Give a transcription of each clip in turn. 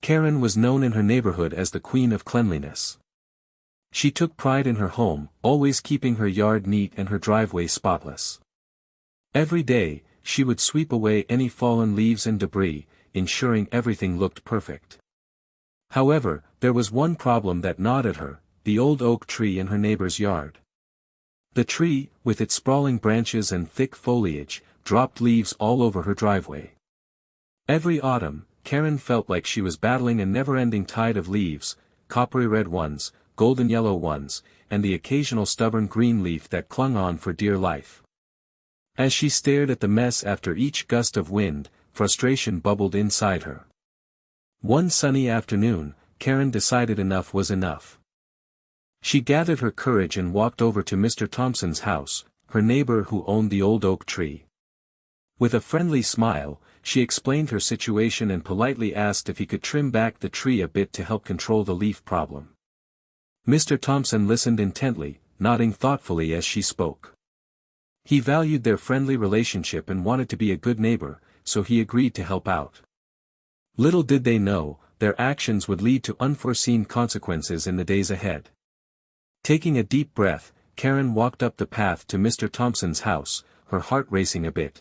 Karen was known in her neighborhood as the Queen of Cleanliness. She took pride in her home, always keeping her yard neat and her driveway spotless. Every day, she would sweep away any fallen leaves and debris, ensuring everything looked perfect. However, there was one problem that gnawed at her: the old oak tree in her neighbor's yard. The tree, with its sprawling branches and thick foliage, dropped leaves all over her driveway. Every autumn, Karen felt like she was battling a never-ending tide of leaves, coppery red ones, golden yellow ones, and the occasional stubborn green leaf that clung on for dear life. As she stared at the mess after each gust of wind, frustration bubbled inside her. One sunny afternoon, Karen decided enough was enough. She gathered her courage and walked over to Mr. Thompson's house, her neighbor who owned the old oak tree. With a friendly smile, she explained her situation and politely asked if he could trim back the tree a bit to help control the leaf problem. Mr. Thompson listened intently, nodding thoughtfully as she spoke. He valued their friendly relationship and wanted to be a good neighbor, so he agreed to help out. Little did they know, their actions would lead to unforeseen consequences in the days ahead. Taking a deep breath, Karen walked up the path to Mr. Thompson's house, her heart racing a bit.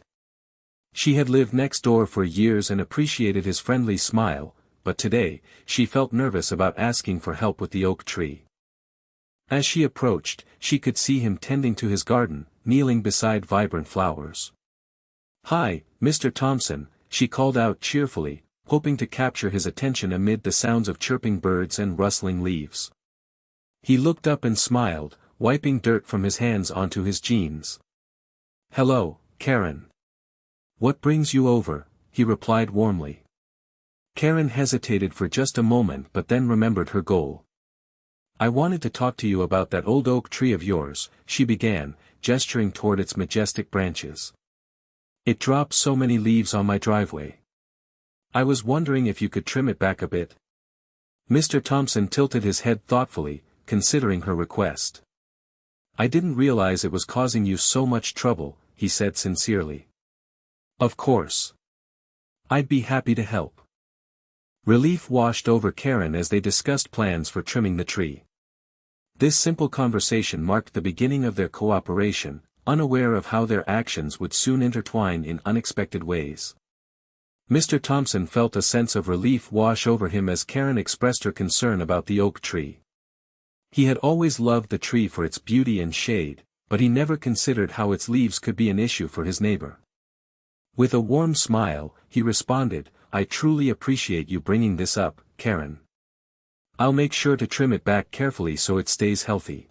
She had lived next door for years and appreciated his friendly smile, but today, she felt nervous about asking for help with the oak tree. As she approached, she could see him tending to his garden, kneeling beside vibrant flowers. "Hi, Mr. Thompson," she called out cheerfully, hoping to capture his attention amid the sounds of chirping birds and rustling leaves. He looked up and smiled, wiping dirt from his hands onto his jeans. "Hello, Karen. What brings you over?" he replied warmly. Karen hesitated for just a moment but then remembered her goal. "I wanted to talk to you about that old oak tree of yours," she began, gesturing toward its majestic branches. "It drops so many leaves on my driveway. I was wondering if you could trim it back a bit." Mr. Thompson tilted his head thoughtfully, considering her request. "I didn't realize it was causing you so much trouble," he said sincerely. "Of course. I'd be happy to help." Relief washed over Karen as they discussed plans for trimming the tree. This simple conversation marked the beginning of their cooperation, unaware of how their actions would soon intertwine in unexpected ways. Mr. Thompson felt a sense of relief wash over him as Karen expressed her concern about the oak tree. He had always loved the tree for its beauty and shade, but he never considered how its leaves could be an issue for his neighbor. With a warm smile, he responded, "I truly appreciate you bringing this up, Karen. I'll make sure to trim it back carefully so it stays healthy."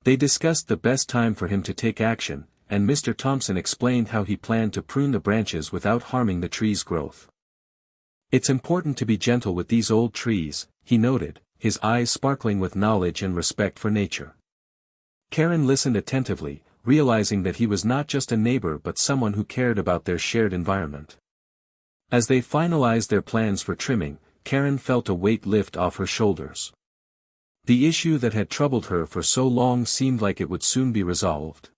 They discussed the best time for him to take action, and Mr. Thompson explained how he planned to prune the branches without harming the tree's growth. "It's important to be gentle with these old trees," he noted, his eyes sparkling with knowledge and respect for nature. Karen listened attentively, realizing that he was not just a neighbor but someone who cared about their shared environment. As they finalized their plans for trimming, Karen felt a weight lift off her shoulders. The issue that had troubled her for so long seemed like it would soon be resolved.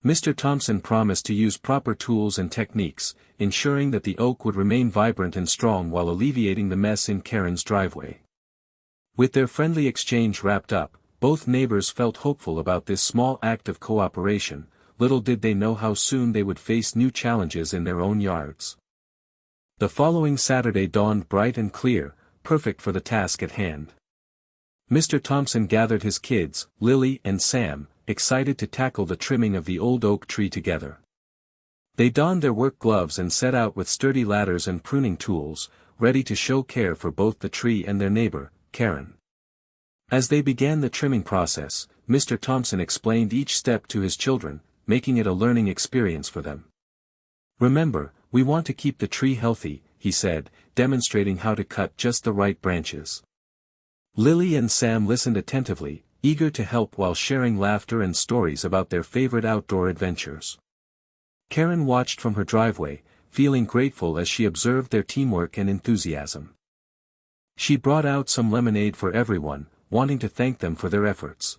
Mr. Thompson promised to use proper tools and techniques, ensuring that the oak would remain vibrant and strong while alleviating the mess in Karen's driveway. With their friendly exchange wrapped up, both neighbors felt hopeful about this small act of cooperation. Little did they know how soon they would face new challenges in their own yards. The following Saturday dawned bright and clear, perfect for the task at hand. Mr. Thompson gathered his kids, Lily and Sam, excited to tackle the trimming of the old oak tree together. They donned their work gloves and set out with sturdy ladders and pruning tools, ready to show care for both the tree and their neighbor, Karen. As they began the trimming process, Mr. Thompson explained each step to his children, making it a learning experience for them. "Remember, we want to keep the tree healthy," he said, demonstrating how to cut just the right branches. Lily and Sam listened attentively, eager to help while sharing laughter and stories about their favorite outdoor adventures. Karen watched from her driveway, feeling grateful as she observed their teamwork and enthusiasm. She brought out some lemonade for everyone, wanting to thank them for their efforts.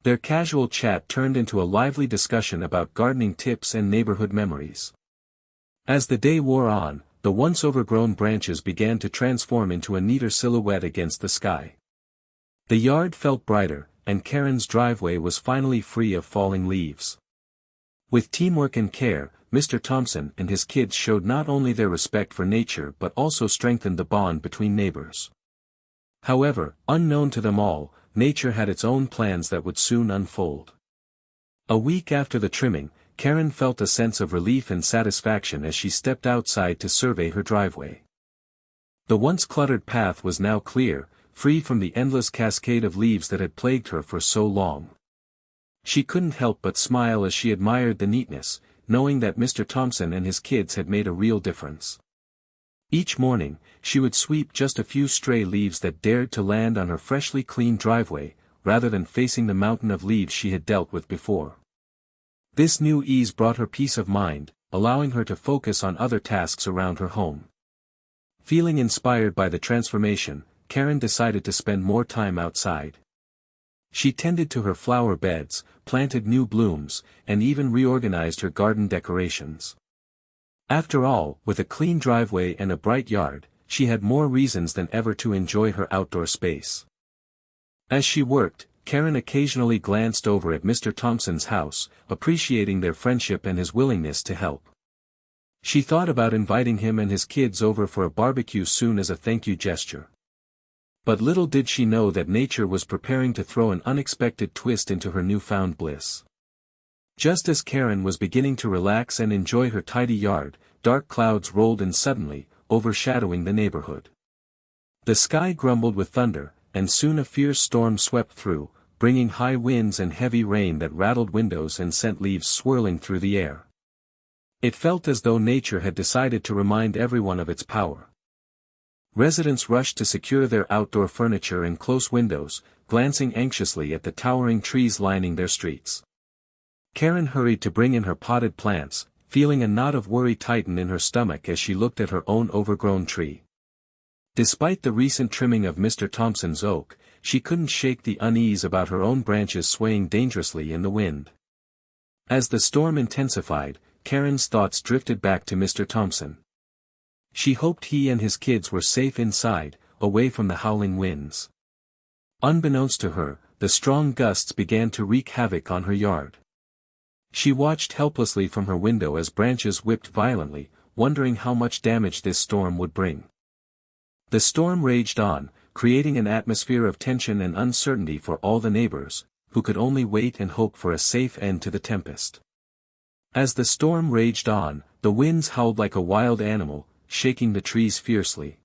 Their casual chat turned into a lively discussion about gardening tips and neighborhood memories. As the day wore on, the once overgrown branches began to transform into a neater silhouette against the sky. The yard felt brighter, and Karen's driveway was finally free of falling leaves. With teamwork and care, Mr. Thompson and his kids showed not only their respect for nature but also strengthened the bond between neighbors. However, unknown to them all, nature had its own plans that would soon unfold. A week after the trimming, Karen felt a sense of relief and satisfaction as she stepped outside to survey her driveway. The once cluttered path was now clear, free from the endless cascade of leaves that had plagued her for so long. She couldn't help but smile as she admired the neatness, knowing that Mr. Thompson and his kids had made a real difference. Each morning, she would sweep just a few stray leaves that dared to land on her freshly cleaned driveway, rather than facing the mountain of leaves she had dealt with before. This new ease brought her peace of mind, allowing her to focus on other tasks around her home. Feeling inspired by the transformation, Karen decided to spend more time outside. She tended to her flower beds, planted new blooms, and even reorganized her garden decorations. After all, with a clean driveway and a bright yard, she had more reasons than ever to enjoy her outdoor space. As she worked, Karen occasionally glanced over at Mr. Thompson's house, appreciating their friendship and his willingness to help. She thought about inviting him and his kids over for a barbecue soon as a thank you gesture. But little did she know that nature was preparing to throw an unexpected twist into her newfound bliss. Just as Karen was beginning to relax and enjoy her tidy yard, dark clouds rolled in suddenly, overshadowing the neighborhood. The sky grumbled with thunder, and soon a fierce storm swept through, bringing high winds and heavy rain that rattled windows and sent leaves swirling through the air. It felt as though nature had decided to remind everyone of its power. Residents rushed to secure their outdoor furniture and close windows, glancing anxiously at the towering trees lining their streets. Karen hurried to bring in her potted plants, feeling a knot of worry tighten in her stomach as she looked at her own overgrown tree. Despite the recent trimming of Mr. Thompson's oak, she couldn't shake the unease about her own branches swaying dangerously in the wind. As the storm intensified, Karen's thoughts drifted back to Mr. Thompson. She hoped he and his kids were safe inside, away from the howling winds. Unbeknownst to her, the strong gusts began to wreak havoc on her yard. She watched helplessly from her window as branches whipped violently, wondering how much damage this storm would bring. The storm raged on, creating an atmosphere of tension and uncertainty for all the neighbors, who could only wait and hope for a safe end to the tempest. As the storm raged on, the winds howled like a wild animal, shaking the trees fiercely.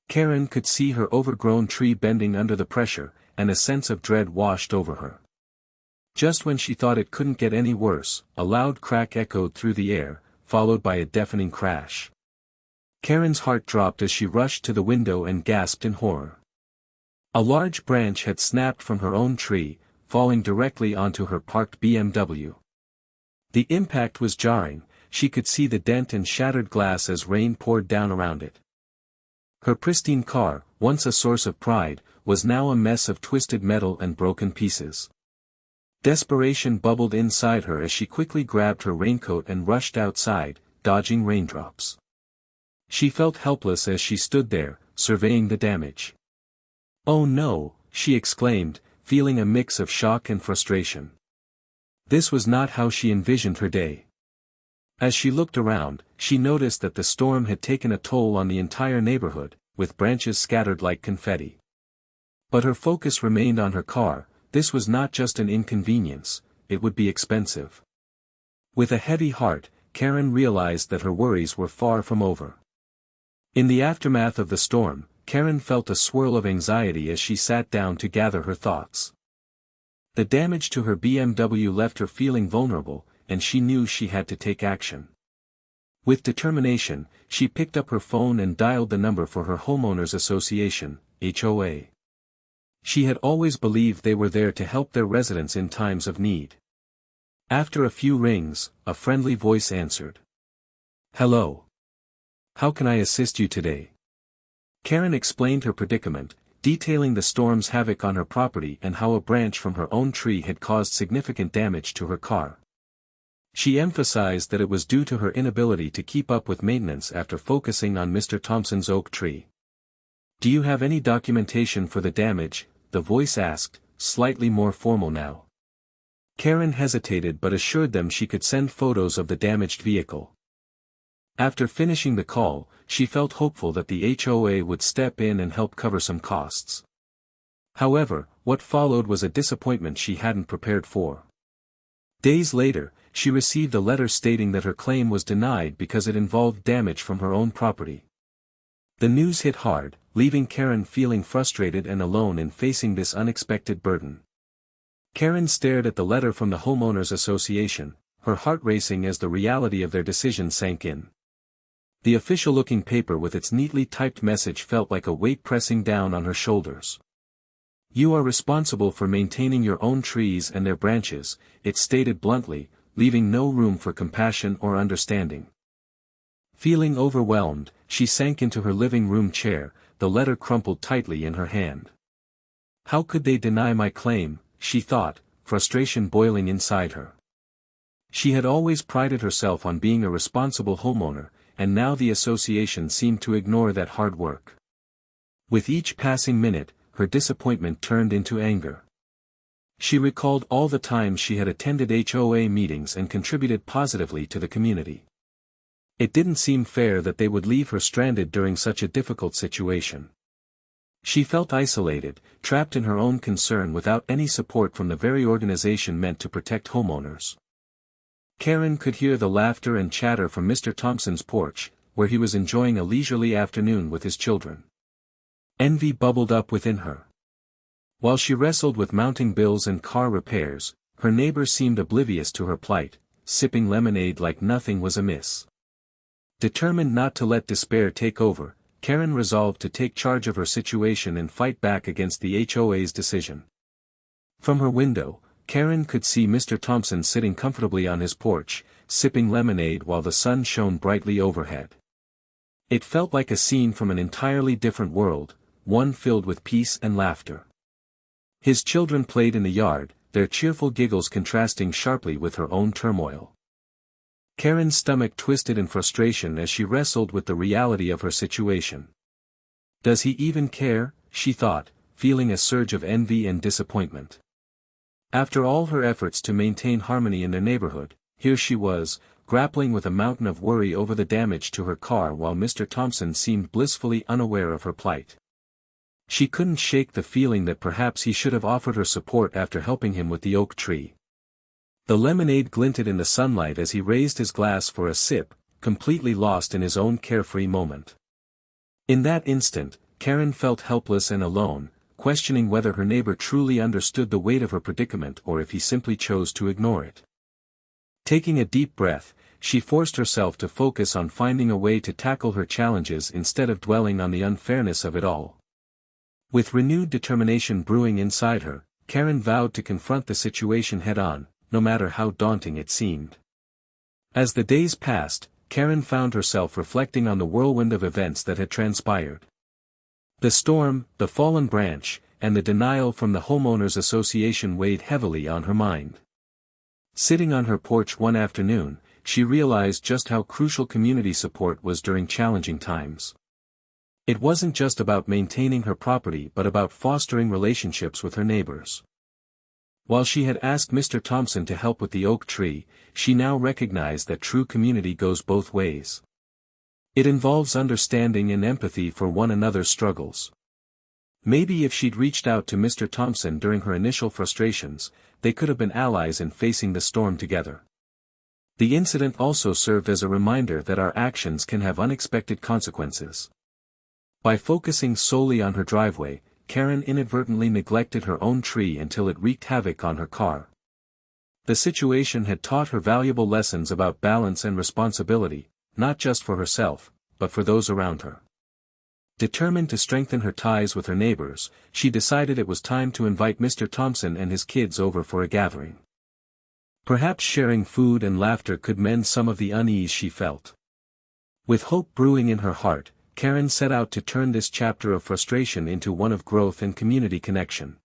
Karen could see her overgrown tree bending under the pressure, and a sense of dread washed over her. Just when she thought it couldn't get any worse, a loud crack echoed through the air, followed by a deafening crash. Karen's heart dropped as she rushed to the window and gasped in horror. A large branch had snapped from her own tree, falling directly onto her parked BMW. The impact was jarring. She could see the dent and shattered glass as rain poured down around it. Her pristine car, once a source of pride, was now a mess of twisted metal and broken pieces. Desperation bubbled inside her as she quickly grabbed her raincoat and rushed outside, dodging raindrops. She felt helpless as she stood there, surveying the damage. "Oh no," she exclaimed, feeling a mix of shock and frustration. This was not how she envisioned her day. As she looked around, she noticed that the storm had taken a toll on the entire neighborhood, with branches scattered like confetti. But her focus remained on her car. This was not just an inconvenience, it would be expensive. With a heavy heart, Karen realized that her worries were far from over. In the aftermath of the storm, Karen felt a swirl of anxiety as she sat down to gather her thoughts. The damage to her BMW left her feeling vulnerable, and she knew she had to take action. With determination, she picked up her phone and dialed the number for her homeowners association, HOA. She had always believed they were there to help their residents in times of need. After a few rings, a friendly voice answered. "Hello. How can I assist you today?" Karen explained her predicament, detailing the storm's havoc on her property and how a branch from her own tree had caused significant damage to her car. She emphasized that it was due to her inability to keep up with maintenance after focusing on Mr. Thompson's oak tree. "Do you have any documentation for the damage?" the voice asked, slightly more formal now. Karen hesitated but assured them she could send photos of the damaged vehicle. After finishing the call, she felt hopeful that the HOA would step in and help cover some costs. However, what followed was a disappointment she hadn't prepared for. Days later, she received a letter stating that her claim was denied because it involved damage from her own property. The news hit hard, leaving Karen feeling frustrated and alone in facing this unexpected burden. Karen stared at the letter from the Homeowners Association, her heart racing as the reality of their decision sank in. The official-looking paper with its neatly typed message felt like a weight pressing down on her shoulders. "You are responsible for maintaining your own trees and their branches," it stated bluntly, leaving no room for compassion or understanding. Feeling overwhelmed, she sank into her living room chair, the letter crumpled tightly in her hand. "How could they deny my claim?" she thought, frustration boiling inside her. She had always prided herself on being a responsible homeowner, and now the association seemed to ignore that hard work. With each passing minute, her disappointment turned into anger. She recalled all the times she had attended HOA meetings and contributed positively to the community. It didn't seem fair that they would leave her stranded during such a difficult situation. She felt isolated, trapped in her own concern without any support from the very organization meant to protect homeowners. Karen could hear the laughter and chatter from Mr. Thompson's porch, where he was enjoying a leisurely afternoon with his children. Envy bubbled up within her. While she wrestled with mounting bills and car repairs, her neighbor seemed oblivious to her plight, sipping lemonade like nothing was amiss. Determined not to let despair take over, Karen resolved to take charge of her situation and fight back against the HOA's decision. From her window, Karen could see Mr. Thompson sitting comfortably on his porch, sipping lemonade while the sun shone brightly overhead. It felt like a scene from an entirely different world, one filled with peace and laughter. His children played in the yard, their cheerful giggles contrasting sharply with her own turmoil. Karen's stomach twisted in frustration as she wrestled with the reality of her situation. "Does he even care?" she thought, feeling a surge of envy and disappointment. After all her efforts to maintain harmony in their neighborhood, here she was, grappling with a mountain of worry over the damage to her car while Mr. Thompson seemed blissfully unaware of her plight. She couldn't shake the feeling that perhaps he should have offered her support after helping him with the oak tree. The lemonade glinted in the sunlight as he raised his glass for a sip, completely lost in his own carefree moment. In that instant, Karen felt helpless and alone, questioning whether her neighbor truly understood the weight of her predicament or if he simply chose to ignore it. Taking a deep breath, she forced herself to focus on finding a way to tackle her challenges instead of dwelling on the unfairness of it all. With renewed determination brewing inside her, Karen vowed to confront the situation head-on, no matter how daunting it seemed. As the days passed, Karen found herself reflecting on the whirlwind of events that had transpired. The storm, the fallen branch, and the denial from the Homeowners Association weighed heavily on her mind. Sitting on her porch one afternoon, she realized just how crucial community support was during challenging times. It wasn't just about maintaining her property but about fostering relationships with her neighbors. While she had asked Mr. Thompson to help with the oak tree, she now recognized that true community goes both ways. It involves understanding and empathy for one another's struggles. Maybe if she'd reached out to Mr. Thompson during her initial frustrations, they could have been allies in facing the storm together. The incident also served as a reminder that our actions can have unexpected consequences. By focusing solely on her driveway, Karen inadvertently neglected her own tree until it wreaked havoc on her car. The situation had taught her valuable lessons about balance and responsibility, not just for herself, but for those around her. Determined to strengthen her ties with her neighbors, she decided it was time to invite Mr. Thompson and his kids over for a gathering. Perhaps sharing food and laughter could mend some of the unease she felt. With hope brewing in her heart, Karen set out to turn this chapter of frustration into one of growth and community connection.